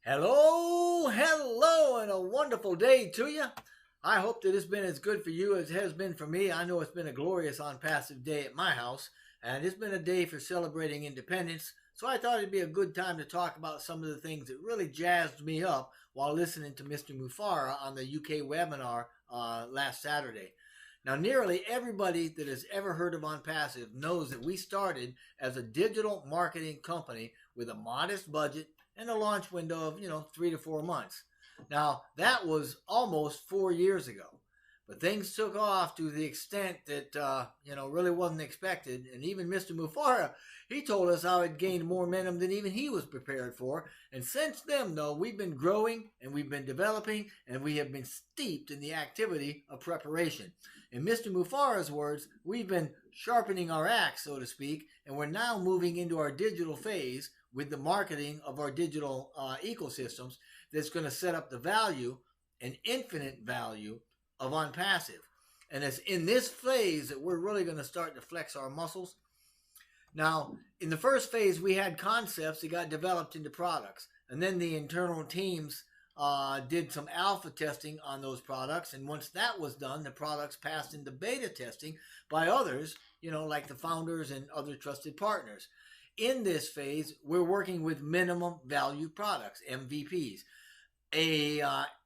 Hello, and a wonderful day to you. I hope that it's been as good for you as it has been for me. I know it's been a glorious ONPASSIVE day at my house, and it's been a day for celebrating independence. So I thought it'd be a good time to talk about some of the things that really jazzed me up while listening to Mr. Mufara on the UK webinar last Saturday. Now, nearly everybody that has ever heard of ONPASSIVE knows that we started as a digital marketing company with a modest budget and a launch window of 3 to 4 months. Now that was almost 4 years ago, but things took off to the extent that really wasn't expected. And even Mr. Mufara, he told us how it gained more momentum than even he was prepared for. And since then, though, we've been growing and we've been developing and we have been steeped in the activity of preparation. In Mr. Mufara's words, we've been sharpening our axe, so to speak, and we're now moving into our digital phase with the marketing of our digital ecosystems that's going to set up the value and infinite value of ONPASSIVE. And it's in this phase that we're really going to start to flex our muscles. Now, in the first phase, we had concepts that got developed into products. And then the internal teams did some alpha testing on those products. And once that was done, the products passed into beta testing by others, like the founders and other trusted partners. In this phase, we're working with minimum value products, MVPs. A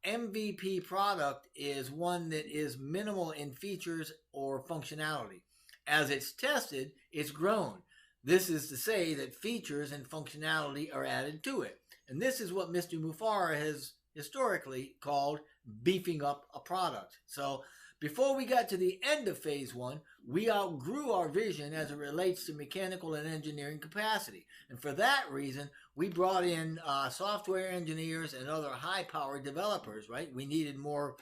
MVP product is one that is minimal in features or functionality. As it's tested, it's grown. This is to say that features and functionality are added to it. And this is what Mr. Mufara has historically called beefing up a product. So before we got to the end of phase one, we outgrew our vision as it relates to mechanical and engineering capacity. And for that reason, we brought in software engineers and other high-powered developers, right? We needed more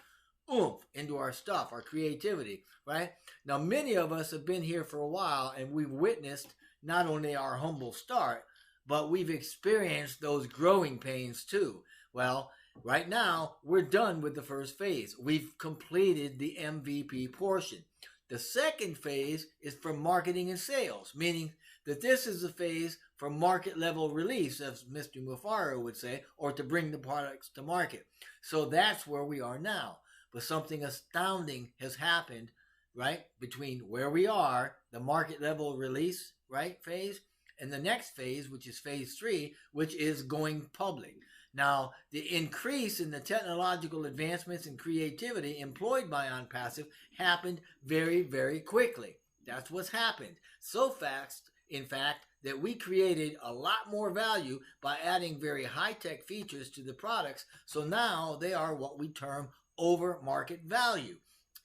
oomph into our stuff, our creativity, right? Now, many of us have been here for a while, and we've witnessed not only our humble start, but we've experienced those growing pains too. Well, right now, we're done with the first phase. We've completed the MVP portion. The second phase is for marketing and sales, meaning that this is the phase for market level release, as Mr. Mufara would say, or to bring the products to market. So that's where we are now. But something astounding has happened, right, between where we are, the market level release, right, phase, and the next phase, which is phase 3, which is going public. Now, the increase in the technological advancements and creativity employed by ONPASSIVE happened very, very quickly. That's what's happened. So fast, in fact, that we created a lot more value by adding very high-tech features to the products. So now they are what we term over market value.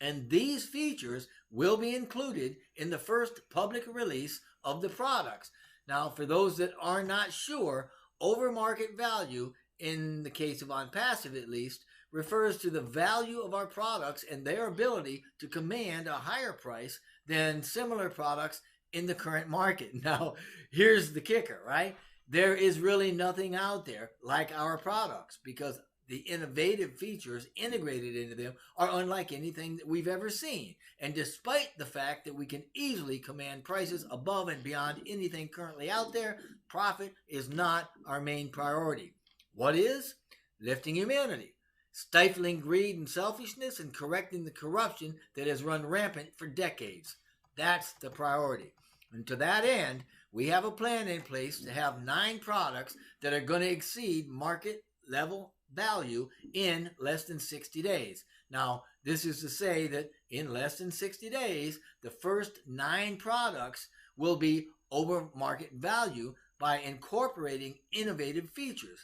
And these features will be included in the first public release of the products. Now, for those that are not sure, over market value, in the case of ONPASSIVE at least, refers to the value of our products and their ability to command a higher price than similar products in the current market. Now, here's the kicker, right? There is really nothing out there like our products because the innovative features integrated into them are unlike anything that we've ever seen. And despite the fact that we can easily command prices above and beyond anything currently out there, profit is not our main priority. What is? Lifting humanity, stifling greed and selfishness, and correcting the corruption that has run rampant for decades. That's the priority. And to that end, we have a plan in place to have 9 products that are going to exceed market level value in less than 60 days. Now, this is to say that in less than 60 days, the first 9 products will be over market value by incorporating innovative features.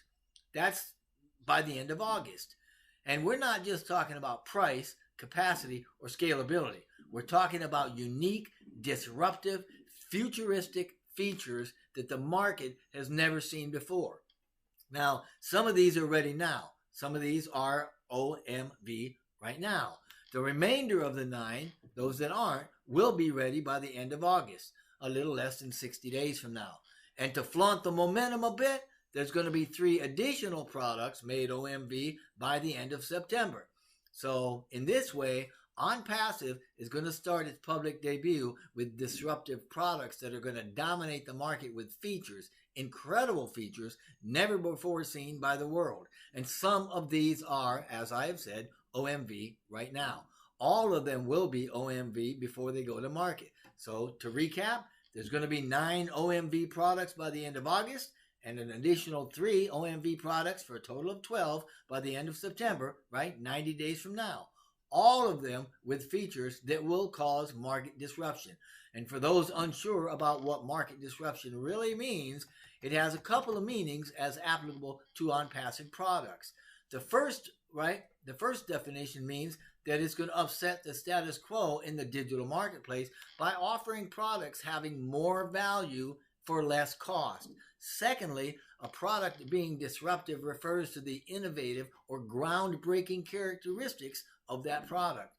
That's by the end of August. And we're not just talking about price, capacity, or scalability. We're talking about unique, disruptive, futuristic features that the market has never seen before. Now, some of these are ready now. Some of these are OMV right now. The remainder of the 9, those that aren't, will be ready by the end of August, a little less than 60 days from now. And to flaunt the momentum a bit, there's going to be 3 additional products made OMV by the end of September. So in this way, OnPassive is going to start its public debut with disruptive products that are going to dominate the market with features, incredible features, never before seen by the world. And some of these are, as I have said, OMV right now. All of them will be OMV before they go to market. So to recap, there's going to be 9 OMV products by the end of August and an additional 3 OMV products for a total of 12 by the end of September, right? 90 days from now. All of them with features that will cause market disruption. And for those unsure about what market disruption really means, it has a couple of meanings as applicable to ONPASSIVE products. The first definition means that it's going to upset the status quo in the digital marketplace by offering products having more value for less cost. Secondly, a product being disruptive refers to the innovative or groundbreaking characteristics of that product.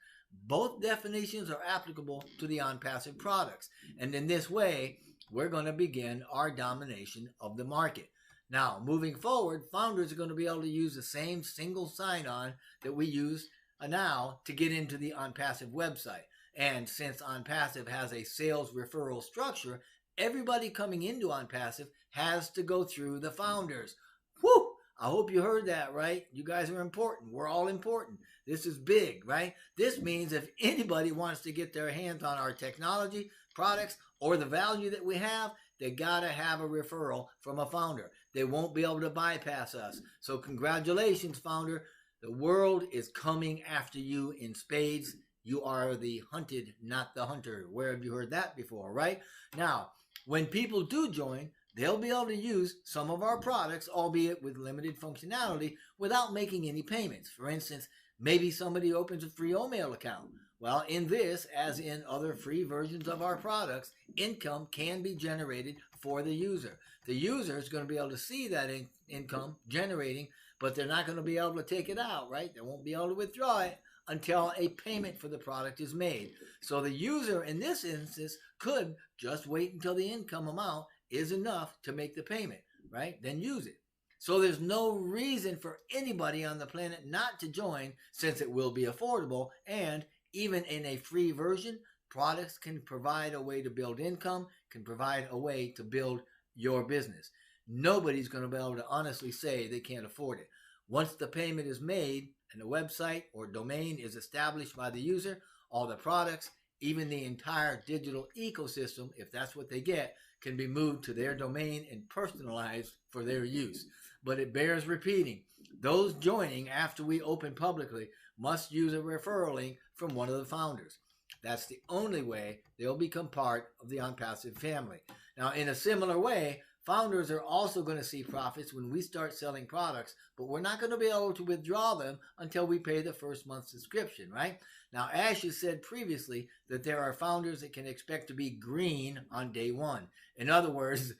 Both definitions are applicable to the ONPASSIVE products, and in this way, we're going to begin our domination of the market. Now, moving forward, founders are going to be able to use the same single sign-on that we use now to get into the ONPASSIVE website. And since ONPASSIVE has a sales referral structure, everybody coming into ONPASSIVE has to go through the founders. Whew! I hope you heard that, right? You guys are important. We're all important. This is big, right? This means if anybody wants to get their hands on our technology, products, or the value that we have, they got to have a referral from a founder. They won't be able to bypass us. So congratulations, founder. The world is coming after you in spades. You are the hunted, not the hunter. Where have you heard that before, right? Now, when people do join, they'll be able to use some of our products, albeit with limited functionality, without making any payments. For instance, maybe somebody opens a free OMail account. Well, in this, as in other free versions of our products, income can be generated for the user. The user is going to be able to see that income generating, but they're not going to be able to take it out, right? They won't be able to withdraw it until a payment for the product is made. So the user in this instance could just wait until the income amount is enough to make the payment, right? Then use it. So there's no reason for anybody on the planet not to join, since it will be affordable, and even in a free version, products can provide a way to build income, can provide a way to build your business. Nobody's going to be able to honestly say they can't afford it. Once the payment is made and the website or domain is established by the user, all the products, even the entire digital ecosystem, if that's what they get, can be moved to their domain and personalized for their use. But it bears repeating. Those joining after we open publicly must use a referral link from one of the founders. That's the only way they'll become part of the ONPASSIVE family. Now, in a similar way, founders are also going to see profits when we start selling products, but we're not going to be able to withdraw them until we pay the first month's subscription, right? Now, Ash has said previously that there are founders that can expect to be green on day one. In other words,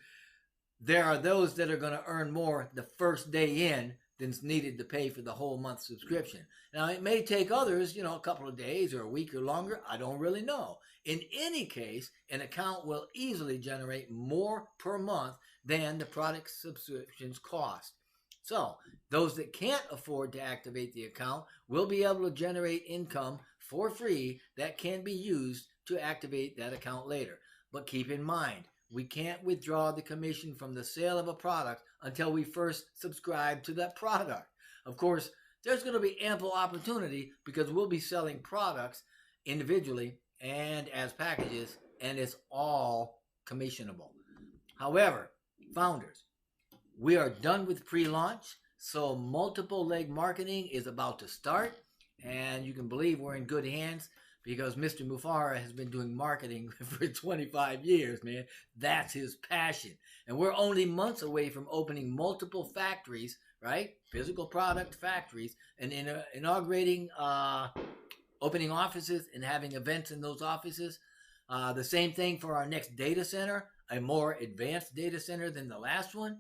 there are those that are going to earn more the first day in than's needed to pay for the whole month's subscription. Now, it may take others, a couple of days or a week or longer. I don't really know. In any case, an account will easily generate more per month than the product subscriptions cost. So, those that can't afford to activate the account will be able to generate income for free that can be used to activate that account later. But keep in mind, we can't withdraw the commission from the sale of a product until we first subscribe to that product. Of course, there's going to be ample opportunity because we'll be selling products individually and as packages, and it's all commissionable. However, founders, we are done with pre-launch, so multiple leg marketing is about to start, and you can believe we're in good hands because Mr. Mufara has been doing marketing for 25 years, man. That's his passion. And we're only months away from opening multiple factories, right? Physical product factories, and inaugurating, opening offices and having events in those offices. The same thing for our next data center, a more advanced data center than the last one.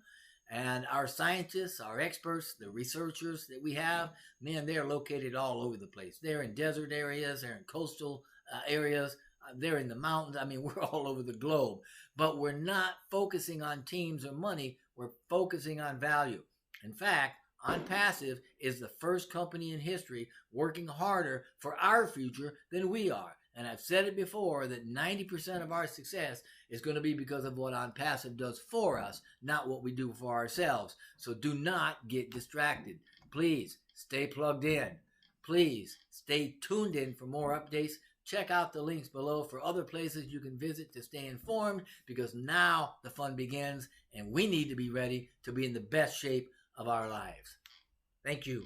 And our scientists, our experts, the researchers that we have, man, they're located all over the place. They're in desert areas, they're in coastal areas, they're in the mountains. I mean, we're all over the globe. But we're not focusing on teams or money. We're focusing on value. In fact, OnPassive is the first company in history working harder for our future than we are. And I've said it before that 90% of our success is going to be because of what OnPassive does for us, not what we do for ourselves. So do not get distracted. Please stay plugged in. Please stay tuned in for more updates. Check out the links below for other places you can visit to stay informed, because now the fun begins and we need to be ready to be in the best shape of our lives. Thank you.